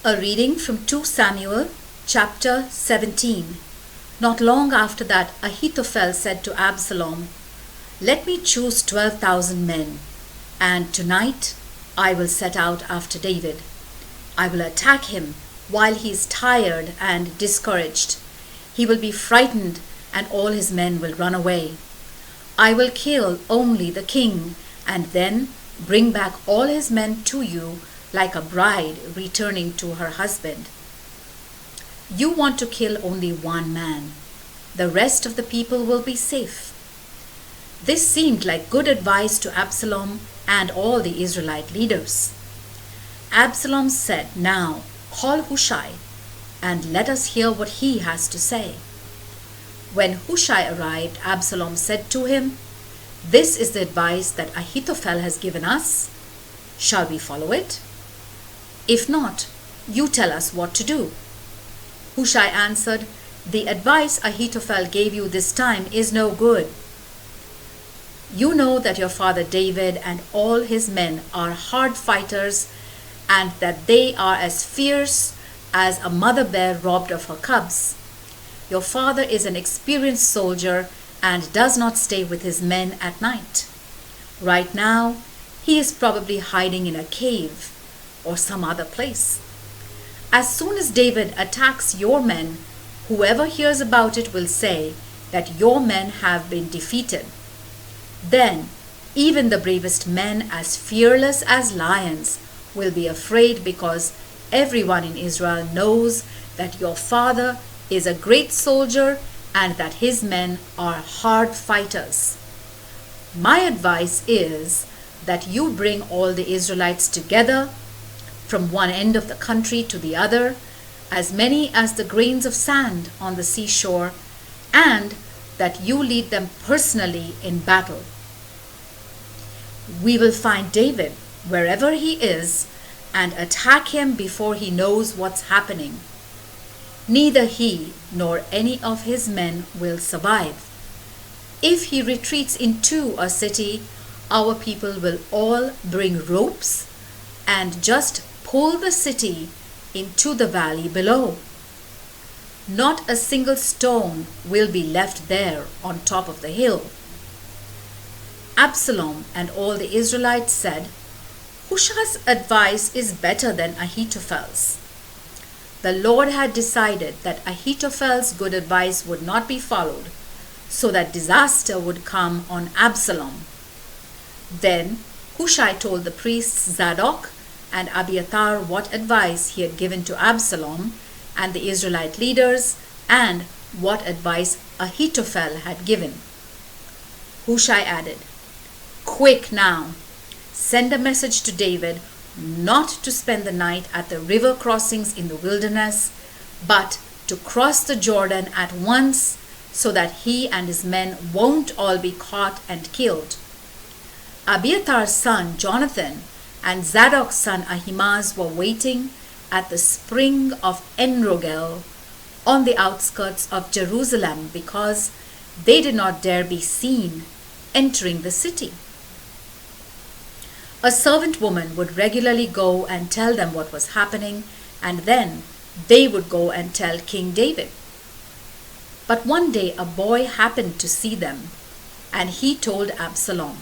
A reading from 2 Samuel chapter 17. Not long after that, Ahithophel said to Absalom, "Let me choose 12,000 men, and tonight I will set out after David. I will attack him while he is tired and discouraged. He will be frightened and all his men will run away. I will kill only the king and then bring back all his men to you like a bride returning to her husband. You want to kill only one man. The rest of the people will be safe." This seemed like good advice to Absalom and all the Israelite leaders. Absalom said, "Now call Hushai and let us hear what he has to say." When Hushai arrived, Absalom said to him, "This is the advice that Ahithophel has given us. Shall we follow it? If not, you tell us what to do." Hushai answered, "The advice Ahithophel gave you this time is no good. You know that your father David and all his men are hard fighters and that they are as fierce as a mother bear robbed of her cubs. Your father is an experienced soldier and does not stay with his men at night. Right now, he is probably hiding in a cave or some other place. As soon as David attacks your men, whoever hears about it will say that your men have been defeated. Then, even the bravest men, as fearless as lions, will be afraid because everyone in Israel knows that your father is a great soldier and that his men are hard fighters. My advice is that you bring all the Israelites together from one end of the country to the other, as many as the grains of sand on the seashore, and that you lead them personally in battle. We will find David wherever he is and attack him before he knows what's happening. Neither he nor any of his men will survive. If he retreats into a city, our people will all bring ropes and just pull the city into the valley below. Not a single stone will be left there on top of the hill." Absalom and all the Israelites said, "Hushai's advice is better than Ahithophel's." The Lord had decided that Ahithophel's good advice would not be followed, so that disaster would come on Absalom. Then Hushai told the priests Zadok and Abiathar what advice he had given to Absalom and the Israelite leaders and what advice Ahithophel had given. Hushai added, "Quick now, send a message to David not to spend the night at the river crossings in the wilderness, but to cross the Jordan at once so that he and his men won't all be caught and killed. Abiathar's son Jonathan and Zadok's son Ahimaaz were waiting at the spring of Enrogel on the outskirts of Jerusalem because they did not dare be seen entering the city." A servant woman would regularly go and tell them what was happening, and then they would go and tell King David. But one day a boy happened to see them, and he told Absalom.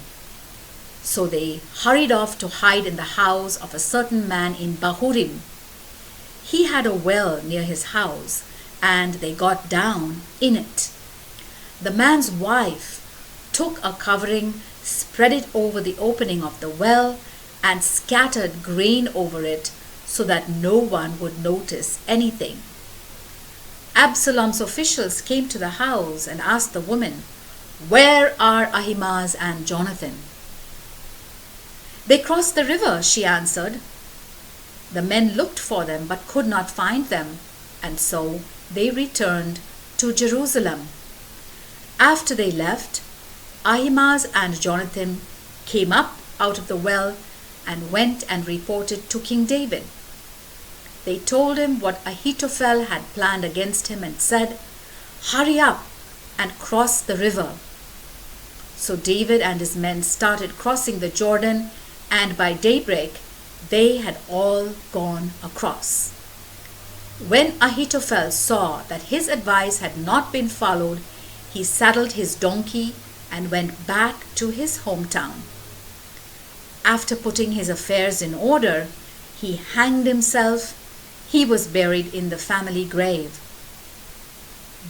So they hurried off to hide in the house of a certain man in Bahurim. He had a well near his house, and they got down in it. The man's wife took a covering, spread it over the opening of the well, and scattered grain over it so that no one would notice anything. Absalom's officials came to the house and asked the woman, "Where are Ahimaaz and Jonathan?" "They crossed the river," she answered. The men looked for them but could not find them, and so they returned to Jerusalem. After they left, Ahimaaz and Jonathan came up out of the well and went and reported to King David. They told him what Ahithophel had planned against him and said, "Hurry up and cross the river." So David and his men started crossing the Jordan, and by daybreak they had all gone across. When Ahithophel saw that his advice had not been followed, he saddled his donkey and went back to his hometown. After putting his affairs in order, he hanged himself. He was buried in the family grave.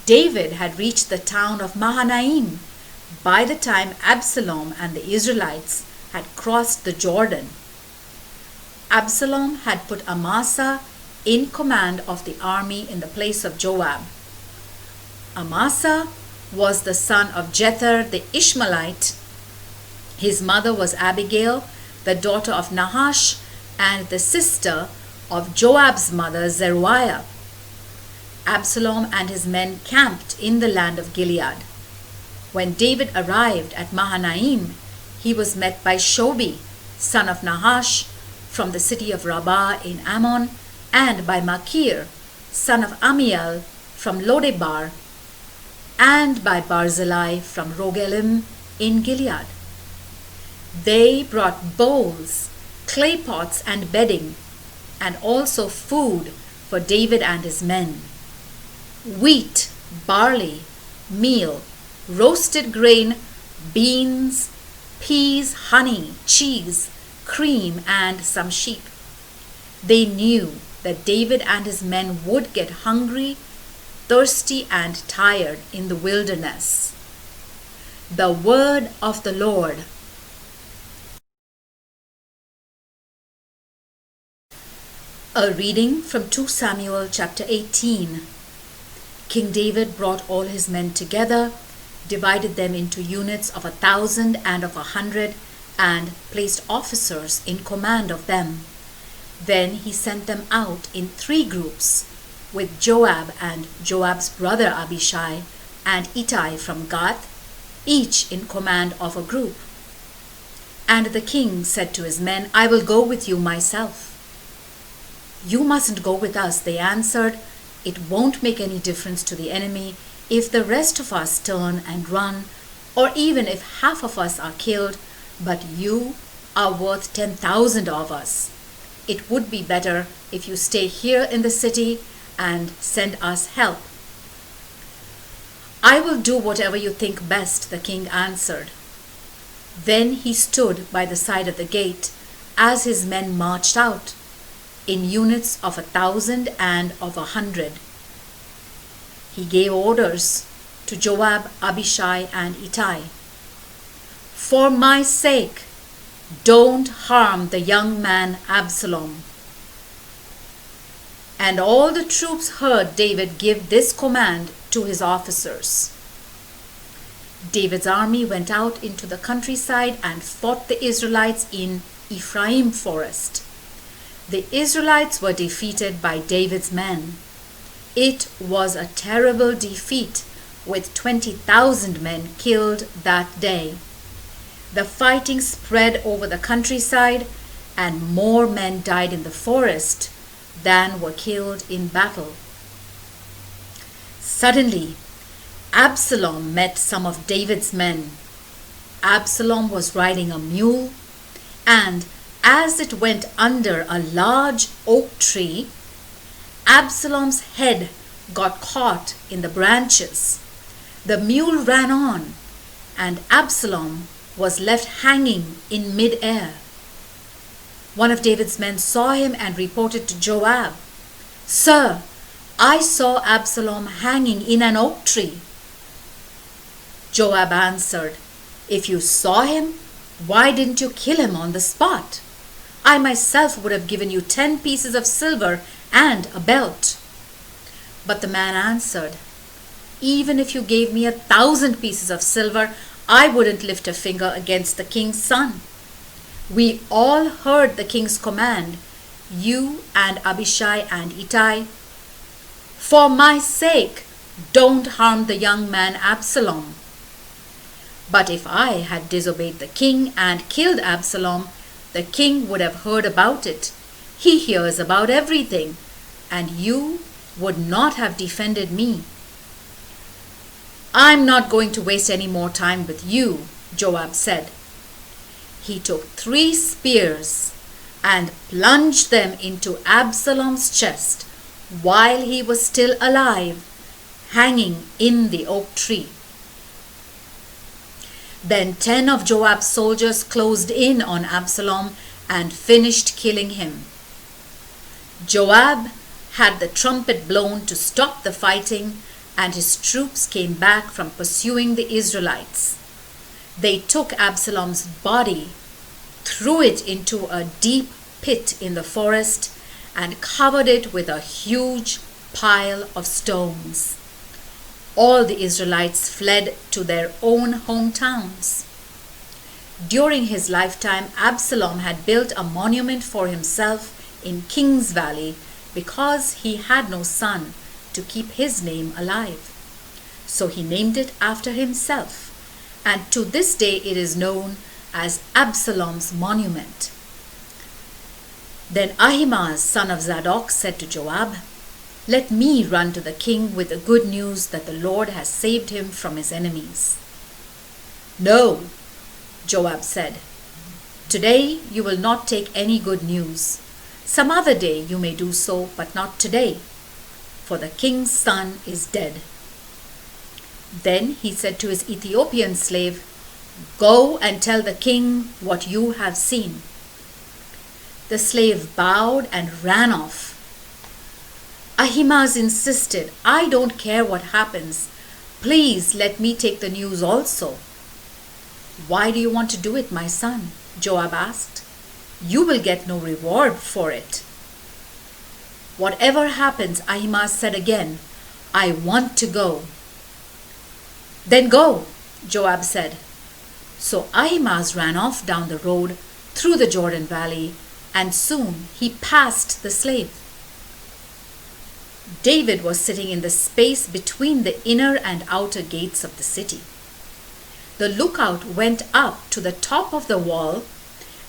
David had reached the town of Mahanaim by the time Absalom and the Israelites had crossed the Jordan. Absalom had put Amasa in command of the army in the place of Joab. Amasa was the son of Jether the Ishmaelite. His mother was Abigail, the daughter of Nahash, and the sister of Joab's mother Zeruiah. Absalom and his men camped in the land of Gilead. When David arrived at Mahanaim, he was met by Shobi, son of Nahash, from the city of Rabbah in Ammon, and by Machir, son of Amiel, from Lodebar, and by Barzillai from Rogelim in Gilead. They brought bowls, clay pots, and bedding, and also food for David and his men: wheat, barley, meal, roasted grain, beans, peas, honey, cheese, cream, and some sheep. They knew that David and his men would get hungry, thirsty, and tired in the wilderness. The word of the Lord. A reading from 2 Samuel chapter 18. King David brought all his men together, divided them into units of 1,000 and of 100, and placed officers in command of them. Then he sent them out in 3 groups, with Joab and Joab's brother Abishai and Ittai from Gath, each in command of a group. And the king said to his men, "I will go with you myself." "You mustn't go with us," they answered. "It won't make any difference to the enemy if the rest of us turn and run, or even if half of us are killed, but you are worth 10,000 of us. It would be better if you stay here in the city and send us help." "I will do whatever you think best," the king answered. Then he stood by the side of the gate as his men marched out, in units of 1,000 and of 100. He gave orders to Joab, Abishai, and Ittai, "For my sake, don't harm the young man Absalom." And all the troops heard David give this command to his officers. David's army went out into the countryside and fought the Israelites in Ephraim forest. The Israelites were defeated by David's men. It was a terrible defeat, with 20,000 men killed that day. The fighting spread over the countryside, and more men died in the forest than were killed in battle. Suddenly, Absalom met some of David's men. Absalom was riding a mule, and as it went under a large oak tree, Absalom's head got caught in the branches. The mule ran on, and Absalom was left hanging in mid-air. One of David's men saw him and reported to Joab, "Sir, I saw Absalom hanging in an oak tree." Joab answered, "If you saw him, why didn't you kill him on the spot? I myself would have given you 10 pieces of silver and a belt." But the man answered, "Even if you gave me 1,000 pieces of silver, I wouldn't lift a finger against the king's son. We all heard the king's command, you and Abishai and Ittai. For my sake, don't harm the young man Absalom. But if I had disobeyed the king and killed Absalom, the king would have heard about it. He hears about everything, and you would not have defended me." "I'm not going to waste any more time with you," Joab said. He took 3 spears and plunged them into Absalom's chest, while he was still alive, hanging in the oak tree. Then 10 of Joab's soldiers closed in on Absalom and finished killing him. Joab had the trumpet blown to stop the fighting, and his troops came back from pursuing the Israelites. They took Absalom's body, threw it into a deep pit in the forest, and covered it with a huge pile of stones. All the Israelites fled to their own hometowns. During his lifetime, Absalom had built a monument for himself in King's Valley because he had no son to keep his name alive. So he named it after himself, and to this day it is known as Absalom's monument. Then Ahimaaz, son of Zadok, said to Joab, "Let me run to the king with the good news that the Lord has saved him from his enemies." "No," Joab said. "Today you will not take any good news. Some other day you may do so, but not today, for the king's son is dead." Then he said to his Ethiopian slave, "Go and tell the king what you have seen." The slave bowed and ran off. Ahimaaz insisted, "I don't care what happens. Please let me take the news also." "Why do you want to do it, my son?" Joab asked. "You will get no reward for it." "Whatever happens," Ahimaaz said again, "I want to go." "Then go," Joab said. So Ahimaaz ran off down the road through the Jordan Valley, and soon he passed the slave. David was sitting in the space between the inner and outer gates of the city. The lookout went up to the top of the wall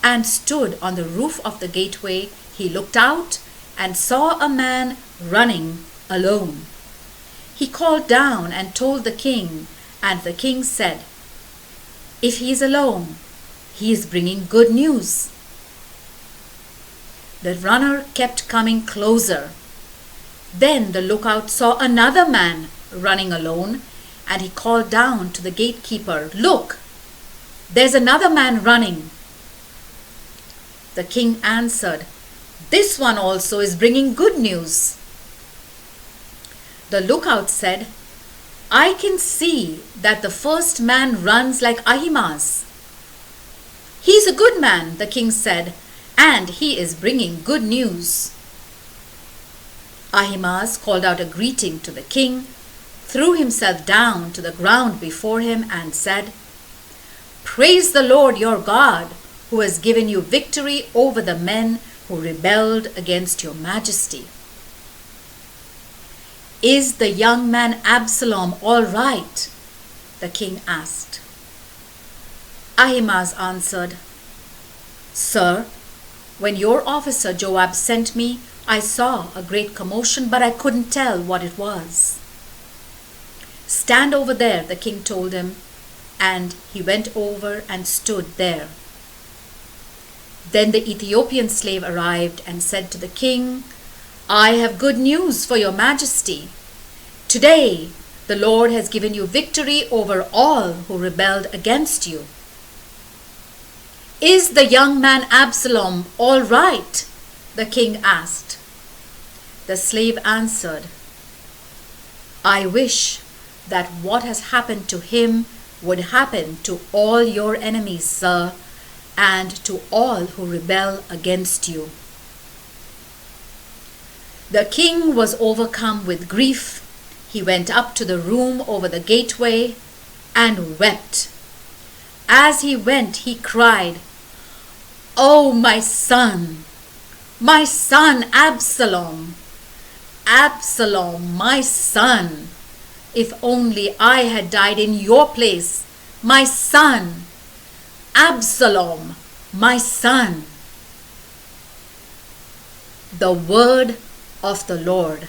and stood on the roof of the gateway. He looked out and saw a man running alone. He called down and told the king, and the king said, "If he is alone, he is bringing good news." The runner kept coming closer. Then the lookout saw another man running alone, and he called down to the gatekeeper, "Look, there's another man running." The king answered, "This one also is bringing good news." The lookout said, "I can see that the first man runs like Ahimaaz." "He's a good man," the king said, "and he is bringing good news." Ahimaaz called out a greeting to the king, threw himself down to the ground before him, and said, "Praise the Lord your God, who has given you victory over the men who rebelled against your majesty." "Is the young man Absalom all right?" the king asked. Ahimaaz answered, "Sir, when your officer Joab sent me, I saw a great commotion, but I couldn't tell what it was." "Stand over there," the king told him, and he went over and stood there. Then the Ethiopian slave arrived and said to the king, "I have good news for your majesty. Today the Lord has given you victory over all who rebelled against you." "Is the young man Absalom all right?" the king asked. The slave answered, "I wish that what has happened to him would happen to all your enemies, sir, and to all who rebel against you." The king was overcome with grief. He went up to the room over the gateway and wept. As he went, he cried, "Oh, my son Absalom! Absalom, my son! If only I had died in your place, my son! Absalom, my son!" The word of the Lord.